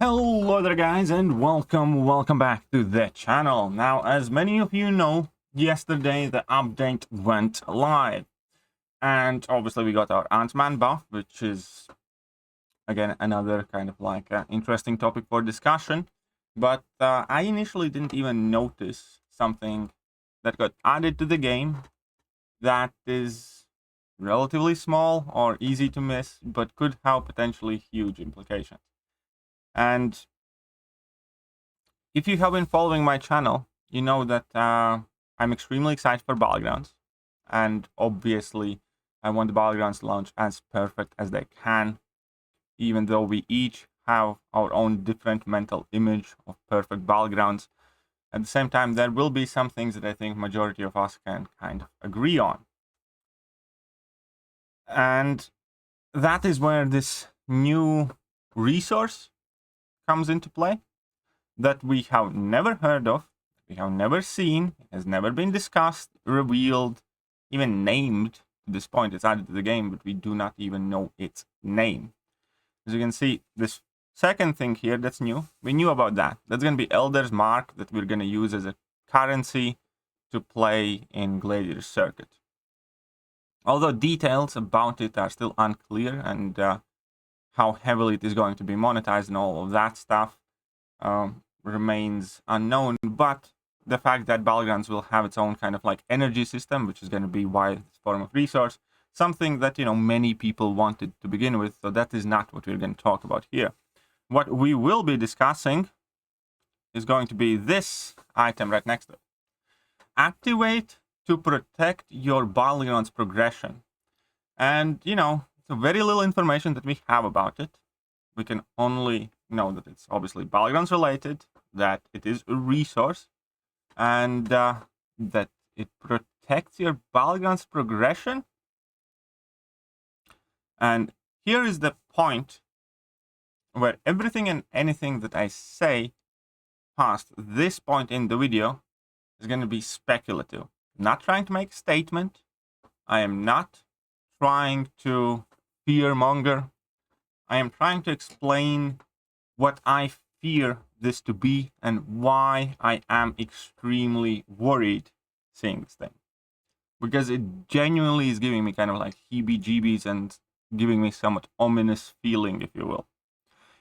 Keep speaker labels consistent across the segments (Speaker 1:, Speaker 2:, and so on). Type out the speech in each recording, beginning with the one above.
Speaker 1: Hello there guys, and welcome back to the channel. Now, as many of you know, yesterday the update went live, and obviously we got our Ant-Man buff, which is again another kind of like interesting topic for discussion. But I initially didn't even notice something that got added to the game that is relatively small or easy to miss, but could have potentially huge implications. And if you have been following my channel, you know that I'm extremely excited for Battlegrounds. And obviously, I want the Battlegrounds to launch as perfect as they can, even though we each have our own different mental image of perfect Battlegrounds. At the same time, there will be some things that I think majority of us can kind of agree on. And that is where this new resource comes into play that we have never heard of, we have never seen, has never been discussed, revealed, even named to this point. It's added to the game, but we do not even know its name. As you can see, this second thing here that's new, we knew about that. That's going to be Elder's Mark that we're going to use as a currency to play in Gladiator Circuit. Although details about it are still unclear, and how heavily it is going to be monetized and all of that stuff remains unknown. But the fact that Battlegrounds will have its own kind of like energy system, which is going to be wide form of resource, something that, you know, many people wanted to begin with. So that is not what we're going to talk about here. What we will be discussing is going to be this item right next to it. Activate to protect your Battlegrounds progression. And, you know, so very little information that we have about it. We can only know that it's obviously Battlegrounds related, that it is a resource, and that it protects your Battlegrounds progression. And here is the point where everything and anything that I say past this point in the video is going to be speculative. I'm not trying to make a statement. I am not trying to fearmonger. I am trying to explain what I fear this to be and why I am extremely worried seeing this thing. Because it genuinely is giving me kind of like heebie-jeebies and giving me somewhat ominous feeling, if you will.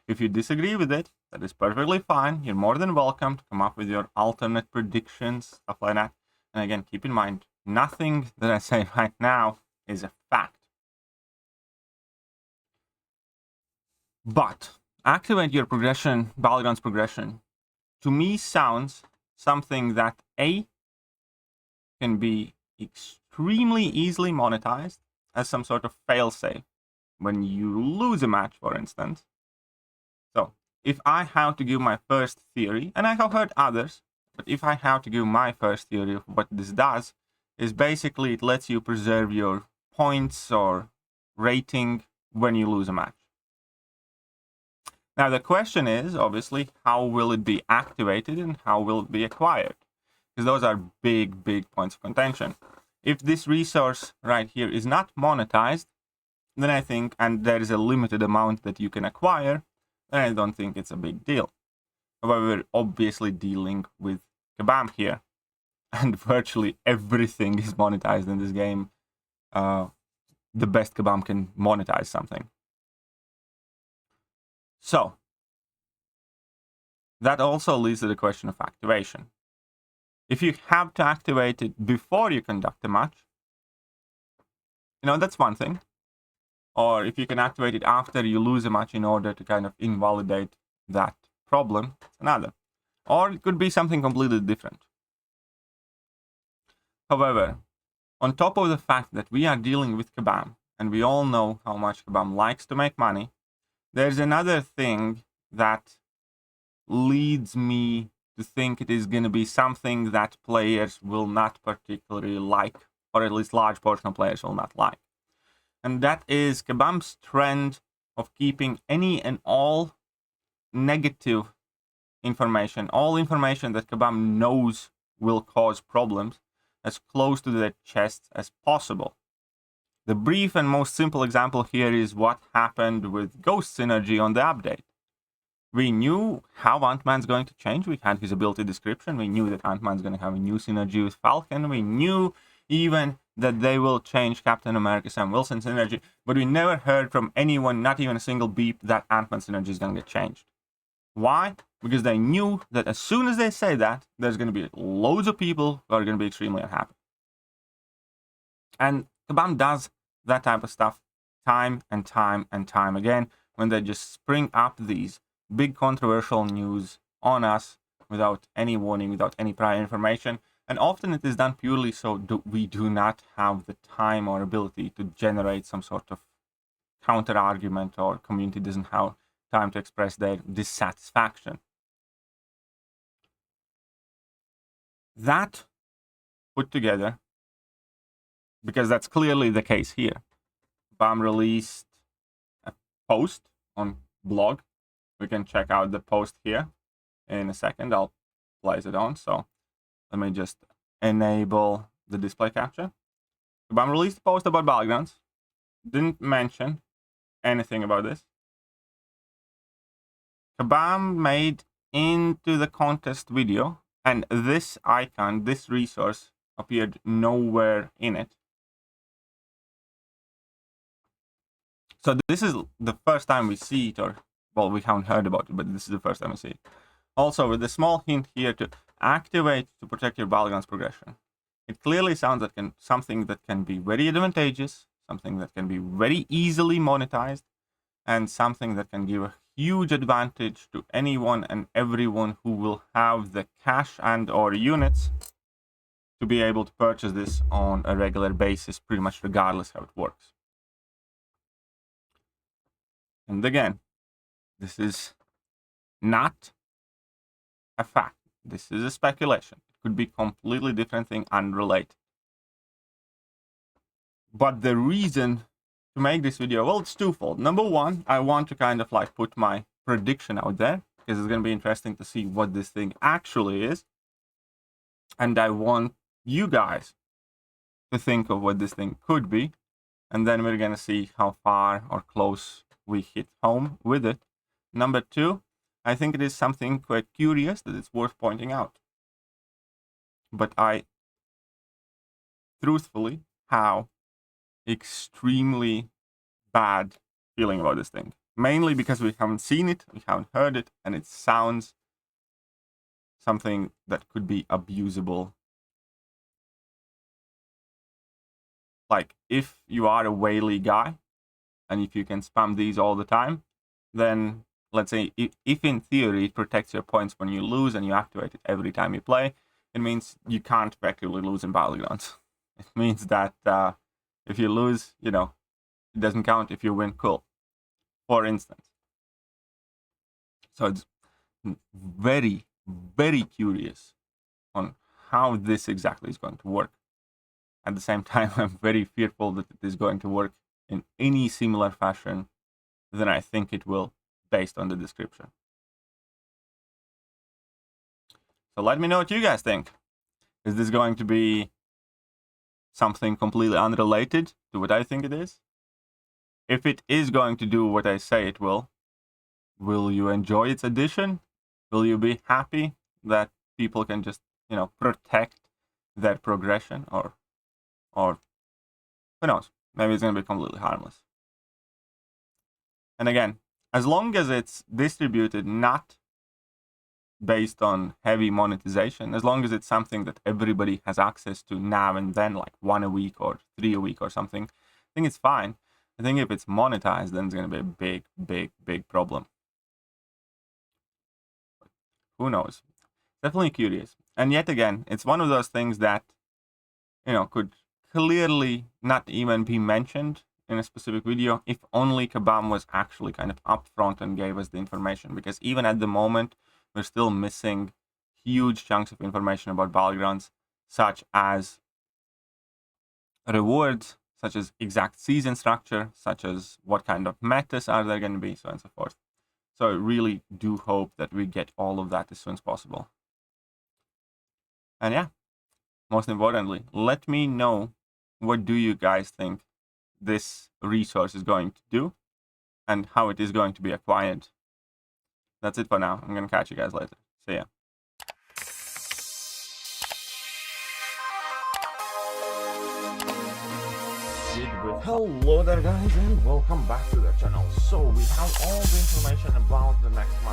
Speaker 1: If you disagree with it, that is perfectly fine. You're more than welcome to come up with your alternate predictions, stuff like that. And again, keep in mind, nothing that I say right now is a fact. But activate your progression, Battlegrounds progression, to me sounds something that A, can be extremely easily monetized as some sort of failsafe when you lose a match, for instance. So if I have to give my first theory, and I have heard others, but if I have to give my first theory of what this does, is basically it lets you preserve your points or rating when you lose a match. Now the question is, obviously, how will it be activated and how will it be acquired? Because those are big points of contention. If this resource right here is not monetized, then I think, and there is a limited amount that you can acquire, then I don't think it's a big deal. However, we're obviously dealing with Kabam here, and virtually everything is monetized in this game. The best Kabam can monetize something. So, that also leads to the question of activation. If you have to activate it before you conduct a match, you know, that's one thing. Or if you can activate it after you lose a match in order to kind of invalidate that problem, it's another. Or it could be something completely different. However, on top of the fact that we are dealing with Kabam, and we all know how much Kabam likes to make money, there's another thing that leads me to think it is going to be something that players will not particularly like, or at least large portion of players will not like. And that is Kabam's trend of keeping any and all negative information, all information that Kabam knows will cause problems, as close to their chest as possible. The brief and most simple example here is what happened with Ghost Synergy on the update. We knew how Ant-Man's going to change. We had his ability description. We knew that Ant-Man's going to have a new synergy with Falcon. We knew even that they will change Captain America Sam Wilson's synergy. But we never heard from anyone, not even a single beep, that Ant-Man's synergy is going to get changed. Why? Because they knew that as soon as they say that, there's going to be loads of people who are going to be extremely unhappy. And Kabam does that type of stuff time and time and time again when they just spring up these big controversial news on us without any warning, without any prior information. And often it is done purely so we do not have the time or ability to generate some sort of counter argument, or community doesn't have time to express their dissatisfaction. That put together, because that's clearly the case here, BAM released a post on blog. We can check out the post here in a second. I'll place it on. So let me just enable the display capture. BAM released a post about Battlegrounds. Didn't mention anything about this. Kabam made into the contest video, and this icon, this resource, appeared nowhere in it. So this is the first time we see it, or, well, we haven't heard about it, but this is the first time we see it. Also, with a small hint here to activate to protect your Battlegrounds progression. It clearly sounds like something that can be very advantageous, something that can be very easily monetized, and something that can give a huge advantage to anyone and everyone who will have the cash and or units to be able to purchase this on a regular basis, pretty much regardless how it works. And again, this is not a fact. This is a speculation. It could be completely different thing, unrelated. But the reason to make this video, well, it's twofold. Number one, I want to kind of like put my prediction out there, because it's going to be interesting to see what this thing actually is. And I want you guys to think of what this thing could be. And then we're going to see how far or close we hit home with it. Number two, I think it is something quite curious that it's worth pointing out. But I truthfully have extremely bad feeling about this thing. Mainly because we haven't seen it, we haven't heard it, and it sounds something that could be abusable. Like, if you are a whaley guy, and if you can spam these all the time, then let's say if in theory it protects your points when you lose and you activate it every time you play, it means you can't effectively lose in Battlegrounds. It means that if you lose, you know, it doesn't count. If you win, cool. For instance. So it's very, very curious on how this exactly is going to work. At the same time, I'm very fearful that it is going to work in any similar fashion than I think it will, based on the description. So let me know what you guys think. Is this going to be something completely unrelated to what I think it is? If it is going to do what I say it will you enjoy its addition? Will you be happy that people can just, you know, protect their progression? Or who knows? Maybe it's going to be completely harmless. And again, as long as it's distributed not based on heavy monetization, as long as it's something that everybody has access to now and then, like 1 a week or 3 a week or something, I think it's fine. I think if it's monetized, then it's going to be a big problem. Who knows? Definitely curious. And yet again, it's one of those things that, you know, could clearly not even be mentioned in a specific video if only Kabam was actually kind of upfront and gave us the information. Because even at the moment, we're still missing huge chunks of information about Battlegrounds, such as rewards, such as exact season structure, such as what kind of metas are there going to be, so on and so forth. So I really do hope that we get all of that as soon as possible. And yeah, most importantly, let me know, what do you guys think this resource is going to do and how it is going to be acquired. That's it for now. I'm gonna catch you guys later. See ya. Hello there guys and welcome back to the channel. So we have all the information about the next month.